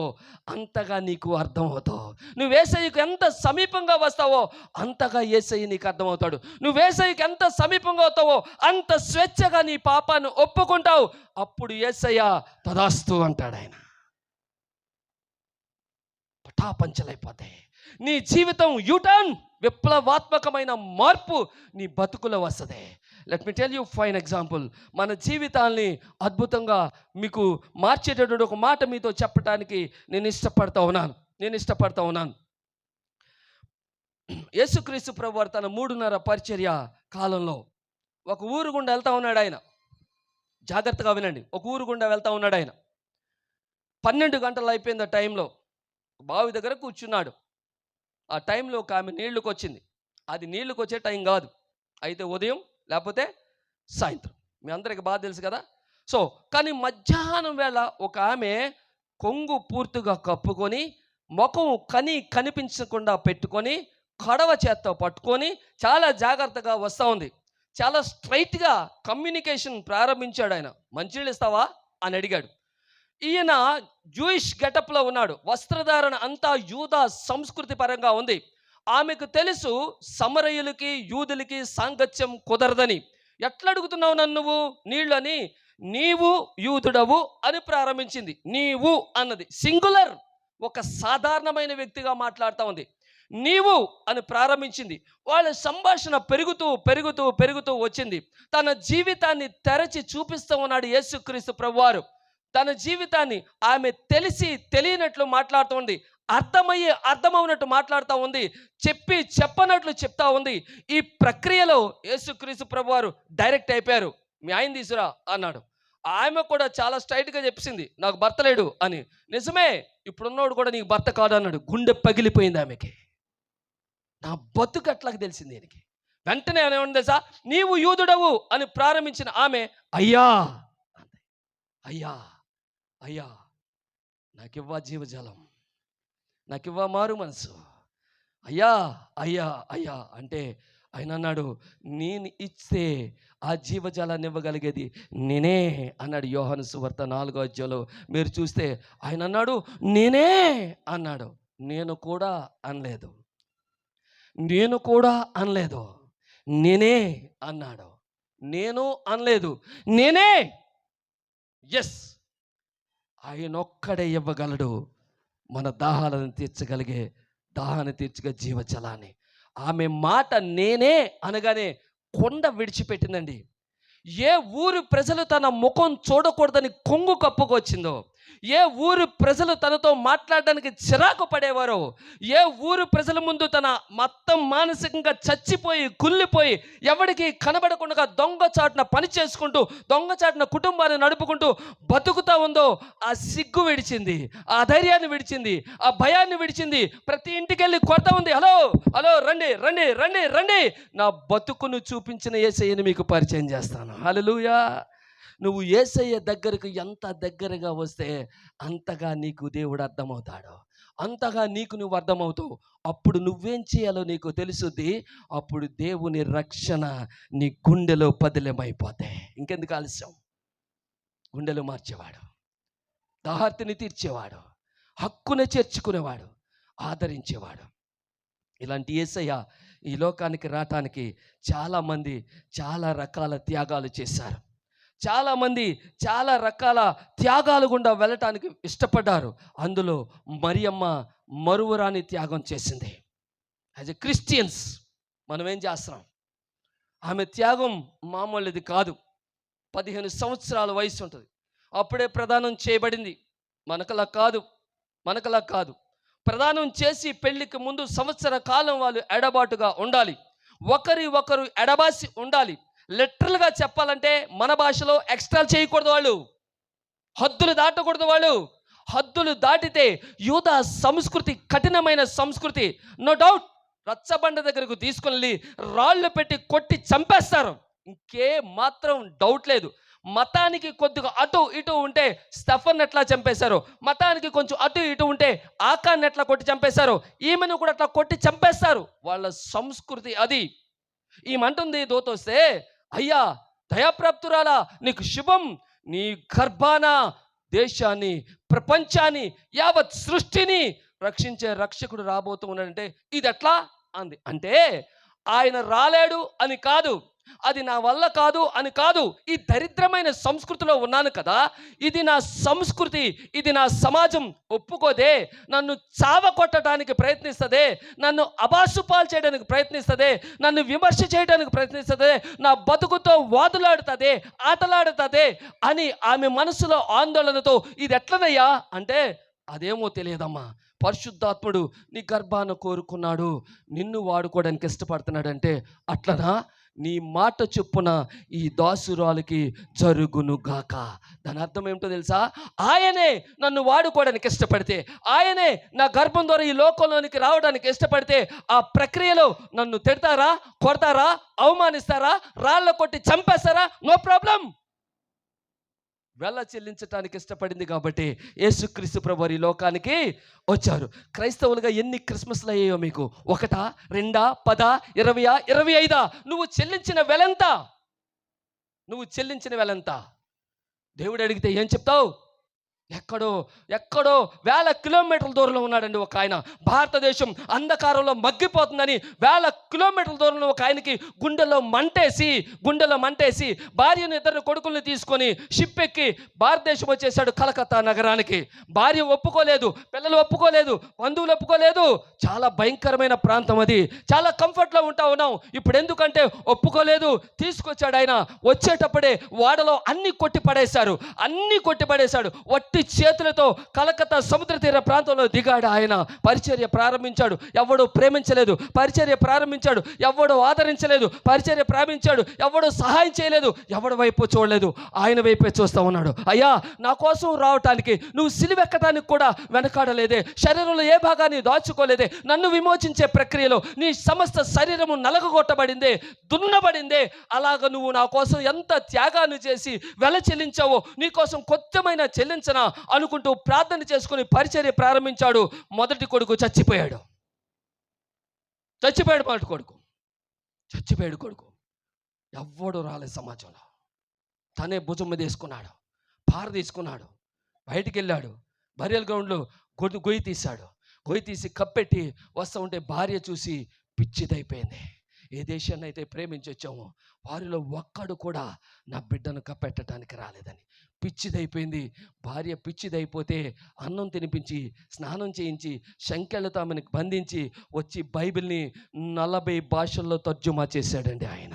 అంతగా నీకు అర్థమవుతావు. నువ్వు యేసయ్యకు ఎంత సమీపంగా వస్తావో అంతగా యేసయ్య నీకు అర్థమవుతాడు. నువ్వు యేసయ్యకు ఎంత సమీపంగా అవుతావో అంత స్వేచ్ఛగా నీ పాపాన్ని ఒప్పుకుంటావు. అప్పుడు యేసయ్య తదాస్తు అంటాడు. ఆయన పటాపంచలైపోతాయి. నీ జీవితం యూటర్న్, విప్లవాత్మకమైన మార్పు నీ బతుకులో వస్తుంది. Let me tell you fine example. మన జీవితాల్ని అద్భుతంగా మీకు మార్చేటటువంటి ఒక మాట మీతో చెప్పడానికి నేను ఇష్టపడతా ఉన్నాను. యేసుక్రీస్తు ప్రభువారు తన 3.5 పరిచర్య కాలంలో ఒక ఊరు గుండా వెళ్తా ఉన్నాడు ఆయన. జాగ్రత్తగా వినండి. ఒక ఊరు గుండా వెళ్తా ఉన్నాడు ఆయన. 12 గంటలు అయిపోయింది. ఆ టైంలో బావి దగ్గర కూర్చున్నాడు. ఆ టైంలో ఒక ఆమె నీళ్ళకి వచ్చింది. అది నీళ్ళకి వచ్చే టైం కాదు, అయితే ఉదయం లేకపోతే సాయంత్రం. మీ అందరికి బాగా తెలుసు కదా. సో కానీ మధ్యాహ్నం వేళ ఒక ఆమె కొంగు పూర్తిగా కప్పుకొని, ముఖం కనిపించకుండా పెట్టుకొని, కడవ చేత్తో పట్టుకొని చాలా జాగ్రత్తగా వస్తూ ఉంది. చాలా స్ట్రైట్గా కమ్యూనికేషన్ ప్రారంభించాడు ఆయన. మంచినీళ్ళు ఇస్తావా అని అడిగాడు. ఈయన జూయిష్ గెటప్లో ఉన్నాడు. వస్త్రధారణ అంతా యూదా సంస్కృతి పరంగా ఉంది. ఆమెకు తెలుసు సమరయులకి యూదులకి సాంగత్యం కుదరదని. ఎట్లా అడుగుతున్నావు నన్ను నువ్వు నీళ్ళు అని? నీవు యూదుడవు అని ప్రారంభించింది. నీవు అన్నది సింగులర్, ఒక సాధారణమైన వ్యక్తిగా మాట్లాడుతూ ఉంది. నీవు అని ప్రారంభించింది. వాళ్ళ సంభాషణ పెరుగుతూ వచ్చింది. తన జీవితాన్ని తెరచి చూపిస్తూ ఉన్నాడు యేసుక్రీస్తు ప్రభువారు. తన జీవితాన్ని ఆమె తెలియనట్లు మాట్లాడుతూ ఉంది. అర్థమవునట్టు మాట్లాడుతూ ఉంది. చెప్పనట్లు చెప్తా ఉంది. ఈ ప్రక్రియలో యేసుక్రీస్తు ప్రభువారు డైరెక్ట్ అయిపోయారు. మీ ఆయన తీసురా అన్నాడు. ఆమె కూడా చాలా స్ట్రైట్గా చెప్పింది, నాకు భర్త లేడు అని. నిజమే, ఇప్పుడున్నోడు కూడా నీకు భర్త కాదు అన్నాడు. గుండె పగిలిపోయింది ఆమెకి. నా బతుకు అట్లాకి తెలిసింది దీనికి. వెంటనే ఏమన్నా తెలుసా, నీవు యూదుడవు అని ప్రారంభించిన ఆమె అయ్యా అయ్యా నాకివ్వా జీవజలం, నాకివ్వా మారు మనసు, అయ్యా అయ్యా అయ్యా అంటే ఆయన అన్నాడు, నేను ఇస్తే ఆ జీవజలాన్ని ఇవ్వగలిగేది నేనే అన్నాడు. యోహాను సువార్త 4వ అధ్యాయంలో మీరు చూస్తే ఆయన అన్నాడు నేనే అన్నాడు. నేను కూడా అనలేదు, నేనే అన్నాడు. నేను అనలేదు, నేనే. ఎస్, ఆయన ఒక్కడే ఇవ్వగలడు మన దాహాన్ని తీర్చగ జీవజలాన్ని. ఆమె మాట నేనే అనగానే కొండ విడిచిపెట్టిందండి. ఏ ఊరు ప్రజలు తన ముఖం చూడకూడదని కొంగు కప్పుకొచ్చిందో, ఏ ఊరు ప్రజలు తనతో మాట్లాడడానికి చిరాకు పడేవారో, ఏ ఊరు ప్రజల ముందు తన మొత్తం మానసికంగా చచ్చిపోయి కుళ్ళిపోయి ఎవరికి కనబడకుండా దొంగచాటున పని చేసుకుంటూ దొంగచాటున కుటుంబాన్ని నడుపుకుంటూ బతుకుతా ఉందో, ఆ సిగ్గు విడిచింది, ఆ ధైర్యాన్ని విడిచింది, ఆ భయాన్ని విడిచింది. ప్రతి ఇంటికి వెళ్ళి కొడతా ఉంది, హలో హలో రండి రండి రండి రండి, నా బతుకును చూపించిన యేసయ్యని మీకు పరిచయం చేస్తాను. హల్లెలూయా. నువ్వు యేసయ్య దగ్గరకు ఎంత దగ్గరగా వస్తే అంతగా నీకు దేవుడు అర్థమవుతాడు, అంతగా నీకు నువ్వు అర్థమవుతావు. అప్పుడు నువ్వేం చేయాలో నీకు తెలుసుద్ది. అప్పుడు దేవుని రక్షణ నీ గుండెలో పదిలమైపోతాయి. ఇంకెందుకు ఆలస్యం? గుండెలు మార్చేవాడు, దాహార్తిని తీర్చేవాడు, హక్కును చేర్చుకునేవాడు, ఆదరించేవాడు. ఇలాంటి యేసయ్య ఈ లోకానికి రావటానికి చాలామంది చాలా రకాల త్యాగాలు చేశారు. చాలామంది చాలా రకాల త్యాగాలు గుండా వెళ్ళటానికి ఇష్టపడ్డారు. అందులో మరియమ్మ మరువరాని త్యాగం చేసింది. యాజ్ ఎ క్రిస్టియన్స్ మనం ఏం చేస్తున్నాం? ఆమె త్యాగం మామూలుది కాదు. 15 సంవత్సరాల వయసు ఉంటుంది, అప్పుడే ప్రదానం చేయబడింది. మనకలా కాదు. ప్రదానం చేసి పెళ్లికి ముందు సంవత్సర కాలం వాళ్ళు ఎడబాటుగా ఉండాలి, ఒకరు ఎడబాసి ఉండాలి. లిటరల్గా చెప్పాలంటే మన భాషలో ఎక్స్ట్రా చేయకూడదు, వాళ్ళు హద్దులు దాటకూడదు. వాళ్ళు హద్దులు దాటితే యూదా సంస్కృతి కఠినమైన సంస్కృతి. నో డౌట్ రచ్చబండ దగ్గరకు తీసుకొని రాళ్ళు పెట్టి కొట్టి చంపేస్తారు. ఇంకే మాత్రం డౌట్ లేదు. మతానికి కొద్దిగా అటు ఇటు ఉంటే స్టెఫన్ ఎట్లా చంపేశారు, మతానికి కొంచెం అటు ఇటు ఉంటే ఆకాన్ని ఎట్లా కొట్టి చంపేశారు, ఈమెను కూడా అట్లా కొట్టి చంపేస్తారు. వాళ్ళ సంస్కృతి అది. ఈమంటుంది దోతొస్తే, అయ్యా దయాప్రాప్తురాలా నీకు శుభం, నీ గర్భాన దేశాన్ని ప్రపంచాన్ని యావత్ సృష్టిని రక్షించే రక్షకుడు రాబోతూ ఉన్నాడంటే ఇది ఎట్లా అంది. అంటే ఆయన రాలేడు అని కాదు, అది నా వల్ల కాదు అని కాదు. ఈ దరిద్రమైన సంస్కృతిలో ఉన్నాను కదా, ఇది నా సంస్కృతి, ఇది నా సమాజం ఒప్పుకోదే, నన్ను చావకొట్టడానికి ప్రయత్నిస్తదే, నన్ను అబాసుపాలు చేయడానికి ప్రయత్నిస్తదే, నన్ను విమర్శ చేయడానికి ప్రయత్నిస్తదే, నా బతుకుతో వాదులాడుతుంది, ఆటలాడుతుంది అని ఆమె మనసులో ఆందోళనతో, ఇది ఎట్లనయ్యా అంటే, అదేమో తెలియదమ్మా, పరిశుద్ధాత్ముడు నీ గర్భాన కోరుకున్నాడు, నిన్ను వాడుకోవడానికి ఇష్టపడుతున్నాడంటే, అట్లనా, నీ మాట చొప్పున ఈ దాసురాలకి జరుగును గాక. దాని అర్థం ఏమిటో తెలుసా? ఆయనే నన్ను వాడుకోవడానికి ఇష్టపడితే, ఆయనే నా గర్భం ద్వారా ఈ లోకంలోనికి రావడానికి ఇష్టపడితే, ఆ ప్రక్రియలో నన్ను తిడతారా, కొడతారా, అవమానిస్తారా, రాళ్ళ కొట్టి చంపేస్తారా, నో ప్రాబ్లం. వెల చెల్లించటానికి ఇష్టపడింది కాబట్టి యేసుక్రీస్తు ప్రభు ఈ లోకానికి వచ్చారు. క్రైస్తవులుగా ఎన్ని క్రిస్మస్లు అయ్యాయో మీకు? 1, 2, 10, 20, 25? నువ్వు చెల్లించిన వెలెంత? నువ్వు చెల్లించిన వెలెంత? దేవుడు అడిగితే ఏం చెప్తావు? ఎక్కడో ఎక్కడో వేల కిలోమీటర్ల దూరంలో ఉన్నాడండి ఒక ఆయన. భారతదేశం అంధకారంలో మగ్గిపోతుందని వేల కిలోమీటర్ల దూరంలో ఒక ఆయనకి గుండెలో మంటేసి భార్యను, 2 కొడుకుల్ని తీసుకొని షిప్ ఎక్కి భారతదేశం వచ్చేసాడు కలకత్తా నగరానికి. భార్య ఒప్పుకోలేదు, పిల్లలు ఒప్పుకోలేదు, బంధువులు ఒప్పుకోలేదు. చాలా భయంకరమైన ప్రాంతం అది. చాలా కంఫర్ట్లో ఉన్నాం ఇప్పుడు. ఎందుకంటే ఒప్పుకోలేదు. తీసుకొచ్చాడు ఆయన. వచ్చేటప్పుడే వాడలో అన్ని కొట్టి పడేశాడు. వట్టి చేతులతో కలకత్తా సముద్ర తీర ప్రాంతంలో దిగాడు ఆయన. పరిచర్య ప్రారంభించాడు. ఎవడో ప్రేమించలేదు. పరిచర్య ప్రారంభించాడు. ఎవడో ఆదరించలేదు. పరిచర్య ప్రారంభించాడు. ఎవడో సహాయం చేయలేదు. ఎవడి వైపు చూడలేదు. ఆయన వైపే చూస్తూ ఉన్నాడు. అయ్యా, నా కోసం రావటానికి నువ్వు సిలువెక్కటానికి కూడా వెనకాడలేదే, శరీరంలో ఏ భాగాన్ని దాచుకోలేదే, నన్ను విమోచించే ప్రక్రియలో నీ సమస్త శరీరము నలగగొట్టబడిందే, దున్నబడిందే. అలాగ నువ్వు నా కోసం ఎంత త్యాగాన్ని చేసి వెల చెల్లించావో, నీ కోసం కొత్తమైన చెల్లించనా అనుకుంటూ ప్రార్థన చేసుకుని పరిచర్య ప్రారంభించాడు. మొదటి కొడుకు చచ్చిపోయాడు. కొడుకు ఎవ్వడు రాలేదు సమాజంలో. తనే భుజం మీద వేసుకున్నాడు, పార తీసుకున్నాడు, బయటికి వెళ్ళాడు. బరియల్ గ్రౌండ్లో గొయ్యి తీసి కప్పెట్టి వస్తూ ఉంటే భార్య చూసి పిచ్చిదైపోయింది. ఏ దేశాన్ని అయితే ప్రేమించి వచ్చామో వారిలో ఒక్కడు కూడా నా బిడ్డను కప్పెట్టడానికి రాలేదని పిచ్చిదైపోయింది. భార్య పిచ్చిదైపోతే అన్నం తినిపించి, స్నానం చేయించి, సంకెళ్ళతో ఆమెను బంధించి వచ్చి బైబిల్ని 40 భాషల్లో తర్జుమా చేశాడండి ఆయన.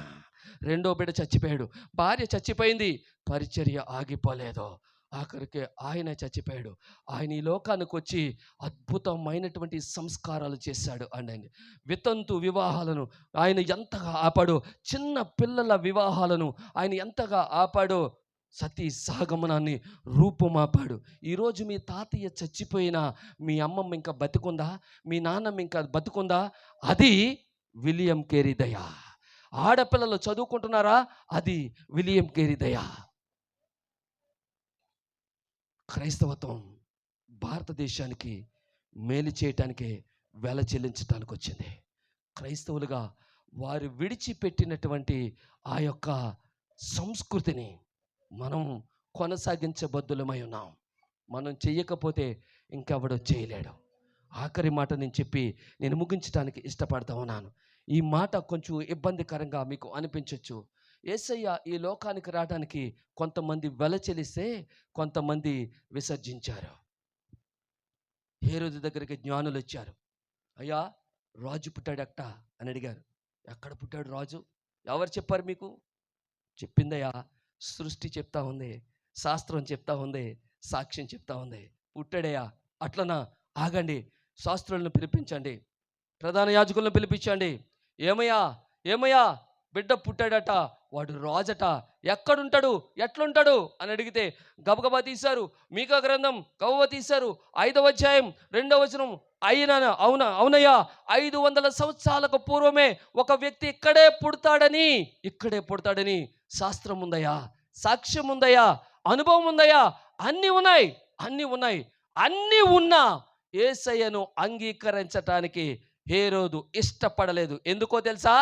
2వ బిడ్డ చచ్చిపోయాడు. భార్య చచ్చిపోయింది. పరిచర్య ఆగిపోలేదు. ఆఖరికి ఆయన చచ్చిపోయాడు. ఆయన ఈ లోకానికి వచ్చి అద్భుతమైనటువంటి సంస్కారాలు చేశాడు అండి. వితంతు వివాహాలను ఆయన ఎంతగా ఆపాడో, చిన్న పిల్లల వివాహాలను ఆయన ఎంతగా ఆపాడో, సతీ సహగమనాన్ని రూపుమాపాడు. ఈరోజు మీ తాతయ్య చచ్చిపోయినా మీ అమ్మమ్మ ఇంకా బతికుందా, మీ నాన్నమ్మ ఇంకా బతికుందా? అది విలియం కేరీ దయ. ఆడపిల్లలు చదువుకుంటున్నారా? అది విలియం కేరీ దయ. క్రైస్తవత్వం భారతదేశానికి మేలు చేయటానికే వెల చెల్లించడానికి వచ్చింది. క్రైస్తవులుగా వారు విడిచిపెట్టినటువంటి ఆ యొక్క సంస్కృతిని మనం కొనసాగించబద్దులమై ఉన్నాం. మనం చెయ్యకపోతే ఇంకెవడో చేయలేడు. ఆఖరి మాట నేను చెప్పి నేను ముగించడానికి ఇష్టపడతా ఉన్నాను. ఈ మాట కొంచెం ఇబ్బందికరంగా మీకు అనిపించవచ్చు. యేసయ్య ఈ లోకానికి రావడానికి కొంతమంది వెల చెల్లిస్తే కొంతమంది విసర్జించారు. హేరోదు దగ్గరికి జ్ఞానులు వచ్చారు. అయ్యా, రాజు పుట్టాడట అని అడిగారు. ఎక్కడ పుట్టాడు రాజు? ఎవరు చెప్పారు మీకు? చెప్పిందయ్యా సృష్టి చెప్తా ఉంది, శాస్త్రం చెప్తా ఉంది, సాక్ష్యం చెప్తా ఉంది. పుట్టాడయ్యా. అట్లనా? ఆగండి, శాస్త్రులను పిలిపించండి, ప్రధాన యాజకులను పిలిపించండి. ఏమయ్యా బిడ్డ పుట్టాడట, వాడు రాజట, ఎక్కడుంటాడు, ఎట్లుంటాడు అని అడిగితే గబగబా తీశారు. మీకా గ్రంథం గబగబా తీశారు. 5వ అధ్యాయం 2వ వచనం. అవునయ్యా, 500 సంవత్సరాలకు పూర్వమే ఒక వ్యక్తి ఇక్కడే పుడతాడని శాస్త్రం ఉందయ్యా, సాక్ష్యం ఉందయ్యా, అనుభవం ఉందయ్యా, అన్నీ ఉన్నాయి. అన్నీ ఉన్నా యేసయ్యను అంగీకరించటానికి హేరోదు ఇష్టపడలేదు. ఎందుకో తెలుసా?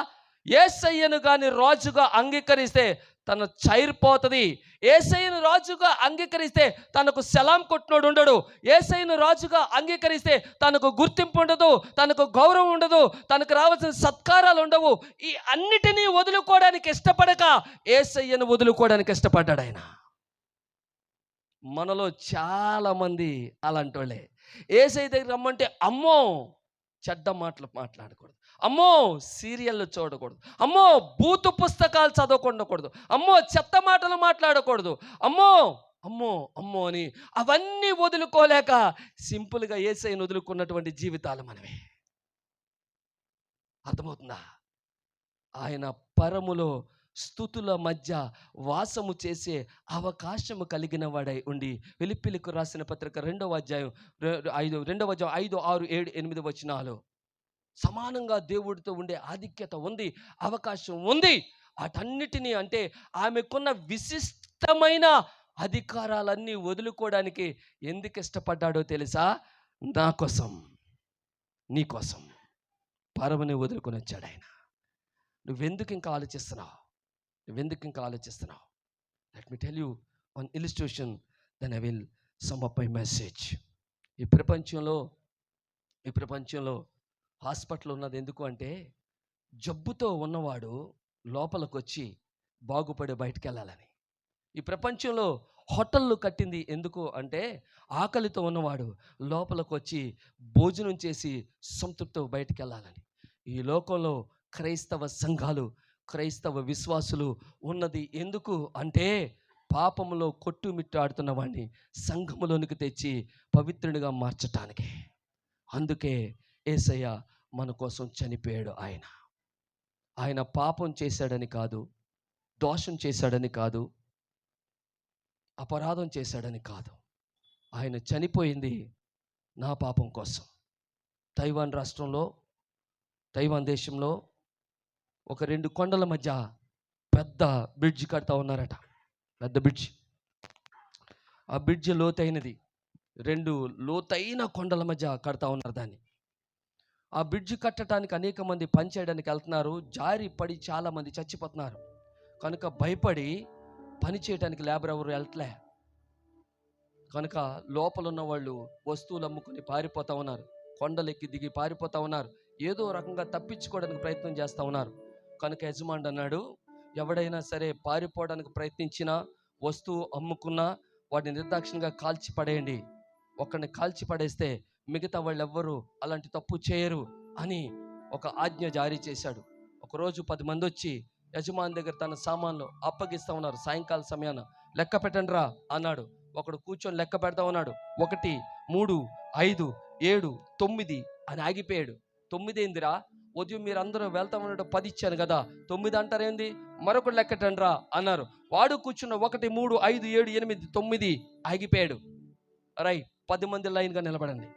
యేసయ్యను కానీ రాజుగా అంగీకరిస్తే తన చైర్ పోతుంది. యేసయ్యను రాజుగా అంగీకరిస్తే తనకు సలాం కొట్టినోడు ఉండడు. యేసయ్యను రాజుగా అంగీకరిస్తే తనకు గుర్తింపు ఉండదు, తనకు గౌరవం ఉండదు, తనకు రావాల్సిన సత్కారాలు ఉండవు. ఈ అన్నిటినీ వదులుకోవడానికి ఇష్టపడక యేసయ్యను వదులుకోవడానికి ఇష్టపడ్డాడు ఆయన. మనలో చాలా మంది అలాంటి వాళ్ళే. యేసయ్య దగ్గర రమ్మంటే అమ్మో చెడ్డ మాటలు మాట్లాడకూడదు, అమ్మో సీరియళ్ళు చూడకూడదు, అమ్మో బూతు పుస్తకాలు చదవకుండకూడదు, అమ్మో చెత్త మాటలు మాట్లాడకూడదు, అమ్మో అమ్మో అమ్మో అని అవన్నీ వదులుకోలేక సింపుల్గా యేసయ్యను వదులుకున్నటువంటి జీవితాలు మనమే. అర్థమవుతుందా? ఆయన పరములో స్థుతుల మధ్య వాసము చేసే అవకాశము కలిగిన వాడై ఉండి, ఫిలిప్పీయులకు రాసిన పత్రిక 2వ అధ్యాయం 5, 6, 7, 8 వచనాలు సమానంగా దేవుడితో ఉండే ఆధిక్యత ఉంది, అవకాశం ఉంది. వాటన్నిటినీ అంటే ఆమెకున్న విశిష్టమైన అధికారాలన్నీ వదులుకోవడానికి ఎందుకు ఇష్టపడ్డాడో తెలుసా? నా కోసం, నీ కోసం పరమని వదులుకొని వచ్చాడు ఆయన. నువ్వెందుకు ఇంకా ఆలోచిస్తున్నావు? Let me tell you one illustration, then I will sum up my message. ఈ ప్రపంచంలో హాస్పిటల్ ఉన్నది ఎందుకు అంటే, జబ్బుతో ఉన్నవాడు లోపలికి వచ్చి బాగుపడి బయటికి వెళ్ళాలని. ఈ ప్రపంచంలో హోటళ్ళు కట్టింది ఎందుకు అంటే, ఆకలితో ఉన్నవాడు లోపలికి వచ్చి భోజనం చేసి సంతృప్తితో బయటికి వెళ్ళాలని. ఈ లోకంలో క్రైస్తవ సంఘాలు, క్రైస్తవ విశ్వాసులు ఉన్నది ఎందుకు అంటే, పాపములో కొట్టుమిట్టాడుతున్న వాడిని సంఘములోనికి తెచ్చి పవిత్రునిగా మార్చటానికి. అందుకే యేసయ్య మన కోసం చనిపోయాడు. ఆయన పాపం చేశాడని కాదు, దోషం చేశాడని కాదు, అపరాధం చేశాడని కాదు. ఆయన చనిపోయింది నా పాపం కోసం. తైవాన్ దేశంలో ఒక 2 కొండల మధ్య పెద్ద బ్రిడ్జ్ కడతా ఉన్నారట. పెద్ద బ్రిడ్జ్. ఆ బ్రిడ్జ్ లోతైనది. 2 లోతైన కొండల మధ్య కడతా ఉన్నారు దాన్ని. ఆ బ్రిడ్జ్ కట్టడానికి అనేక మంది పని చేయడానికి వెళ్తున్నారు. జారి పడి చాలామంది చచ్చిపోతున్నారు. కనుక భయపడి పని చేయడానికి లేబర్ ఎవరు వెళ్తలే. కనుక లోపల ఉన్న వాళ్ళు వస్తువులు అమ్ముకుని పారిపోతూ ఉన్నారు. కొండలెక్కి దిగి పారిపోతూ ఉన్నారు. ఏదో రకంగా తప్పించుకోవడానికి ప్రయత్నం చేస్తూ ఉన్నారు. కనుక యజమానుడు అన్నాడు, ఎవడైనా సరే పారిపోవడానికి ప్రయత్నించినా, వస్తువు అమ్ముకున్నా వాడిని నిర్దాక్షిణ్యంగా కాల్చి పడేయండి. ఒకరిని కాల్చి పడేస్తే మిగతా వాళ్ళు ఎవ్వరూ అలాంటి తప్పు చేయరు అని ఒక ఆజ్ఞ జారీ చేశాడు. ఒకరోజు 10 మంది వచ్చి యజమాని దగ్గర తన సామాన్లు అప్పగిస్తూ ఉన్నారు. సాయంకాల సమయాన లెక్క పెట్టండి రా అన్నాడు. ఒకడు కూర్చొని లెక్క పెడతా ఉన్నాడు. 1, 3, 5, 7, 9 అని ఆగిపోయాడు. 9 ఏందిరా, ఉదయం మీరు అందరూ వెళ్తా ఉన్నాడు 10 ఇచ్చాను కదా, 9 అంటారేంది, మరొకటి లెక్కటండి రా అన్నారు. వాడు కూర్చున్న 1, 3, 5, 7, 8, 9 ఆగిపోయాడు. రైట్, 10 మంది లైన్గా నిలబడండి.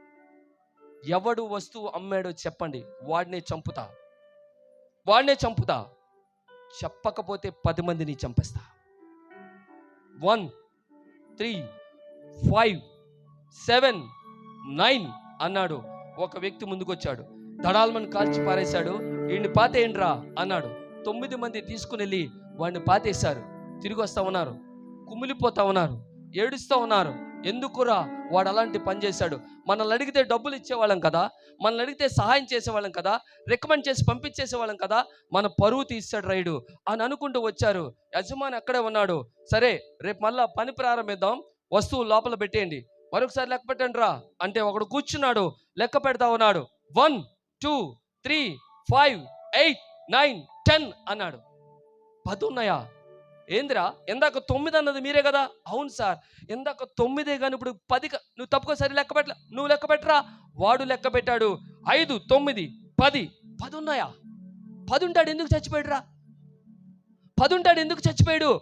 ఎవడు వస్తువు అమ్మాడో చెప్పండి, వాడినే చంపుతా. చెప్పకపోతే 10 మందిని చంపేస్తా. 1, 3, 5, 7, 9 అన్నాడు. ఒక వ్యక్తి ముందుకు వచ్చాడు, దడాల్మని కాల్చి పారేశాడు. వీడిని పాతేయండిరా అన్నాడు. 9 మంది తీసుకుని వెళ్ళి వాడిని పాతేశారు. తిరిగి వస్తూ ఉన్నారు, కుమిలిపోతూ ఉన్నారు, ఏడుస్తూ ఉన్నారు. ఎందుకురా వాడు అలాంటి పని చేశాడు? మనల్ని అడిగితే డబ్బులు ఇచ్చేవాళ్ళం కదా, మనల్ని అడిగితే సహాయం చేసేవాళ్ళం కదా, రికమెండ్ చేసి పంపించేసేవాళ్ళం కదా, మన పరువు తీసాడు రైడు అని అనుకుంటూ వచ్చారు. యజమాని అక్కడే ఉన్నాడు. సరే రేపు మళ్ళా పని ప్రారంభిద్దాం, వస్తువు లోపల పెట్టేయండి, మరొకసారి లెక్క పెట్టండి రా అంటే ఒకడు కూర్చున్నాడు, లెక్క పెడతా ఉన్నాడు. 1, 2, 3, 5, 8, 9, 10 అన్నాడు. 10 ఉన్నాయా? ఏందిరా, ఇందాక 9 అన్నది మీరే కదా? అవును సార్, ఇందాక 9 కానీ ఇప్పుడు 10. నువ్వు తప్పుకోసారి లెక్క పెట్టలే, నువ్వు లెక్క పెట్టరా. వాడు లెక్క పెట్టాడు. 5, 9, 10. 10 ఉన్నాయా? 10 ఉంటాడు, ఎందుకు చచ్చిపోయాడు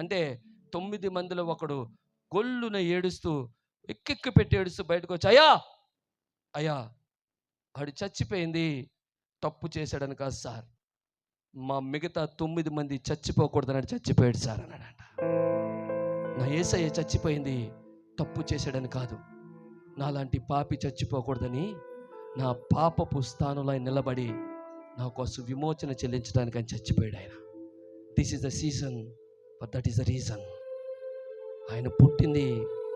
అంటే 9 మందిలో ఒకడు గొల్లున ఏడుస్తూ ఎక్కెక్కి పెట్టి ఏడుస్తూ బయటకు వచ్చి, అయ్యా వాడు చచ్చిపోయింది తప్పు చేశాడని కాదు సార్, మా మిగతా 9 మంది చచ్చిపోకూడదని చచ్చిపోయాడు సార్ అన్నాడంట. నా యేసయ్య చచ్చిపోయింది తప్పు చేశాడని కాదు, నాలాంటి పాపి చచ్చిపోకూడదని నా పాపపు స్థానంలో నిలబడి నా కోసం విమోచన చెల్లించడానికి అని చచ్చిపోయాడు ఆయన. This is the season but that is the reason. ఆయన పుట్టింది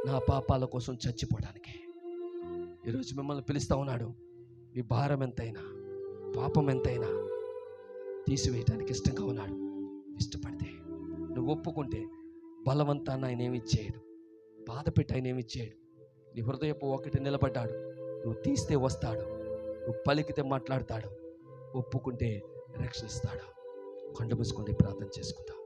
నా పాపాల కోసం చచ్చిపోవడానికి. ఈరోజు మిమ్మల్ని పిలుస్తూ ఉన్నాడు. మీ భారం ఎంతైనా, పాపం ఎంతైనా తీసివేయడానికి ఇష్టంగా ఉన్నాడు. ఇష్టపడితే, నువ్వు ఒప్పుకుంటే బలవంతాన్ని ఆయన ఏమి చేయడు, బాధ పెట్టి ఆయన ఏమి చేయడు. నీ హృదయపు ఒకటి నిలబడ్డాడు. నువ్వు తీస్తే వస్తాడు, నువ్వు పలికితే మాట్లాడతాడు, ఒప్పుకుంటే రక్షిస్తాడు. కళ్ళు మూసుకుంటే ప్రార్థన చేసుకుందాం.